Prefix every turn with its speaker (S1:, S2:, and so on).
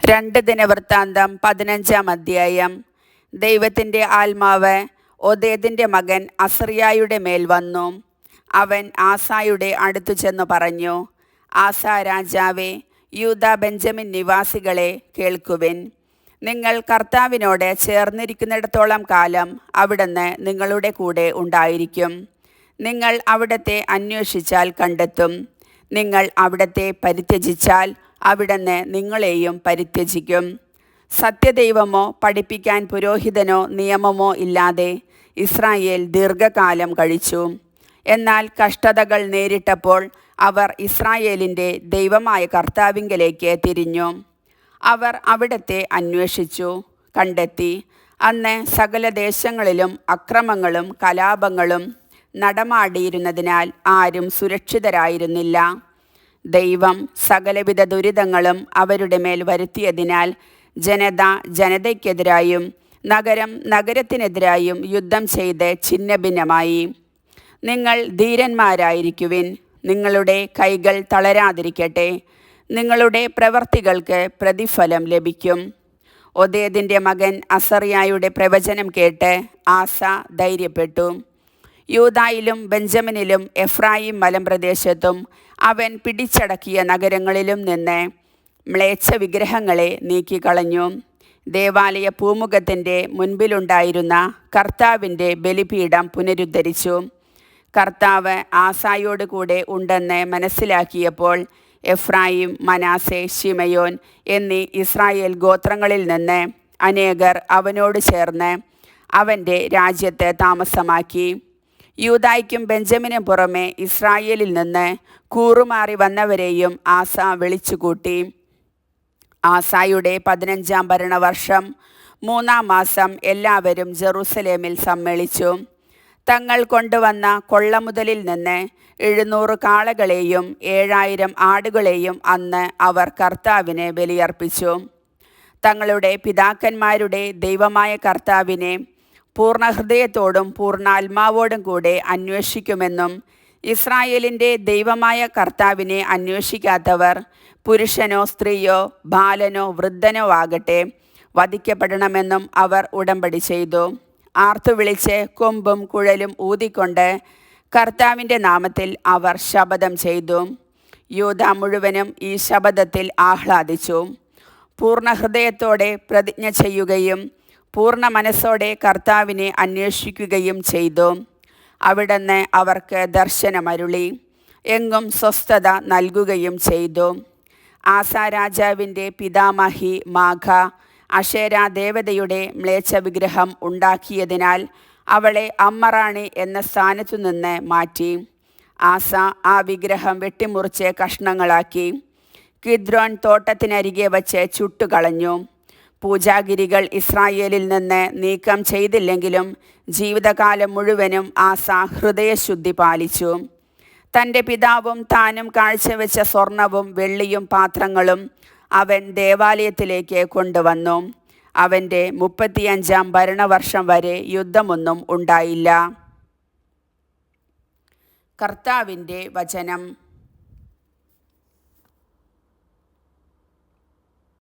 S1: 2 ദിനവൃത്താന്തം 15-ാം അധ്യായം. ദൈവത്തിൻ്റെ ആത്മാവ് ഓദേദിൻ്റെ മകൻ അസറിയായുടെ മേൽ വന്നു. അവൻ ആസായുടെ അടുത്തു ചെന്നു പറഞ്ഞു, ആസാ രാജാവേ, യൂദാ ബെഞ്ചമിൻ നിവാസികളെ കേൾക്കുവിൻ. നിങ്ങൾ കർത്താവിനോട് ചേർന്നിരിക്കുന്നിടത്തോളം കാലം അവിടുന്ന് നിങ്ങളുടെ കൂടെ ഉണ്ടായിരിക്കും. നിങ്ങൾ അവിടത്തെ അന്വേഷിച്ചാൽ കണ്ടെത്തും. നിങ്ങൾ അവിടത്തെ പരിത്യജിച്ചാൽ അവിടുന്ന് നിങ്ങളെയും പരിത്യജിക്കും. സത്യദൈവമോ പഠിപ്പിക്കാൻ പുരോഹിതനോ നിയമമോ ഇല്ലാതെ ഇസ്രായേൽ ദീർഘകാലം കഴിച്ചു. എന്നാൽ കഷ്ടതകൾ നേരിട്ടപ്പോൾ അവർ ഇസ്രായേലിൻ്റെ ദൈവമായ കർത്താവിങ്കലേക്ക് തിരിഞ്ഞു. അവർ അവിടത്തെ അന്വേഷിച്ചു, കണ്ടെത്തി. അന്ന് സകല ദേശങ്ങളിലും അക്രമങ്ങളും കലാപങ്ങളും നടമാടിയിരുന്നതിനാൽ ആരും സുരക്ഷിതരായിരുന്നില്ല. ദൈവം സകലവിധ ദുരിതങ്ങളും അവരുടെ മേൽ വരുത്തിയതിനാൽ ജനത ജനതയ്ക്കെതിരായും നഗരം നഗരത്തിനെതിരായും യുദ്ധം ചെയ്ത് ഛിന്നഭിന്നമായി. നിങ്ങൾ ധീരന്മാരായിരിക്കുവിൻ, നിങ്ങളുടെ കൈകൾ തളരാതിരിക്കട്ടെ. നിങ്ങളുടെ പ്രവർത്തികൾക്ക് പ്രതിഫലം ലഭിക്കും. ഓദേദിൻ്റെ മകൻ അസറിയായുടെ പ്രവചനം കേട്ട് ആസ ധൈര്യപ്പെട്ടു. യൂദായിലും ബെഞ്ചമിനിലും എഫ്രായിം മലമ്പ്രദേശത്തും അവൻ പിടിച്ചടക്കിയ നഗരങ്ങളിലും നിന്ന് മ്ലേച്ഛ വിഗ്രഹങ്ങളെ നീക്കിക്കളഞ്ഞു. ദേവാലയ പൂമുഖത്തിൻ്റെ മുൻപിലുണ്ടായിരുന്ന കർത്താവിൻ്റെ ബലിപീഠം പുനരുദ്ധരിച്ചു. കർത്താവ് ആസായോട് കൂടെ ഉണ്ടെന്ന് മനസ്സിലാക്കിയപ്പോൾ എഫ്രായിം, മനാസെ, ശിമയോൻ എന്നീ ഇസ്രായേൽ ഗോത്രങ്ങളിൽ നിന്ന് അനേകർ അവനോട് ചേർന്ന് അവൻ്റെ രാജ്യത്ത് താമസമാക്കി. യൂദായ്ക്കും ബെഞ്ചമിനും പുറമെ ഇസ്രായേലിൽ നിന്ന് കൂറുമാറി വന്നവരെയും ആസ വിളിച്ചുകൂട്ടി. ആസായുടെ 15-ാം ഭരണവർഷം 3-ാം മാസം എല്ലാവരും ജെറുസലേമിൽ സമ്മേളിച്ചു. തങ്ങൾ കൊണ്ടുവന്ന കൊള്ളമുതലിൽ നിന്ന് 700 കാളകളെയും 7000 ആടുകളെയും അന്ന് അവർ കർത്താവിന് ബലിയർപ്പിച്ചു. തങ്ങളുടെ പിതാക്കന്മാരുടെ ദൈവമായ കർത്താവിനെ പൂർണ്ണഹൃദയത്തോടും പൂർണ്ണാത്മാവോടും കൂടെ അന്വേഷിക്കുമെന്നും ഇസ്രായേലിൻ്റെ ദൈവമായ കർത്താവിനെ അന്വേഷിക്കാത്തവർ പുരുഷനോ സ്ത്രീയോ ബാലനോ വൃദ്ധനോ ആകട്ടെ വധിക്കപ്പെടണമെന്നും അവർ ഉടമ്പടി ചെയ്തു. ആർത്തുവിളിച്ച് കൊമ്പും കുഴലും ഊതിക്കൊണ്ട് കർത്താവിൻ്റെ നാമത്തിൽ അവർ ശപഥം ചെയ്തു. യൂദാ മുഴുവനും ഈ ശപഥത്തിൽ ആഹ്ലാദിച്ചു. പൂർണ്ണഹൃദയത്തോടെ പ്രതിജ്ഞ ചെയ്യുകയും പൂർണ്ണ മനസ്സോടെ കർത്താവിനെ അന്വേഷിക്കുകയും ചെയ്തു. അവിടുന്ന് അവർക്ക് ദർശനമരുളി, എങ്ങും സ്വസ്ഥത നൽകുകയും ചെയ്തു. ആസാ രാജാവിൻ്റെ പിതാമഹി മാഖ അശേരാ ദേവതയുടെ മ്ലേച്ഛ വിഗ്രഹം ഉണ്ടാക്കിയതിനാൽ അവളെ അമ്മറാണി എന്ന സ്ഥാനത്തു നിന്ന് മാറ്റി. ആസ ആ വിഗ്രഹം വെട്ടിമുറിച്ച് കഷ്ണങ്ങളാക്കി കിദ്രോൻ തോട്ടത്തിനരികെ വച്ച് ചുട്ടുകളഞ്ഞു. പൂജാഗിരികൾ ഇസ്രായേലിൽ നിന്ന് നീക്കം ചെയ്തില്ലെങ്കിലും ജീവിതകാലം മുഴുവനും ആസ ഹൃദയശുദ്ധി പാലിച്ചു. തൻ്റെ പിതാവും താനും കാഴ്ചവെച്ച സ്വർണവും വെള്ളിയും പാത്രങ്ങളും അവൻ ദേവാലയത്തിലേക്ക് കൊണ്ടുവന്നു. അവൻ്റെ 35-ാം ഭരണവർഷം വരെ യുദ്ധമൊന്നും ഉണ്ടായില്ല. കർത്താവിൻ്റെ വചനം.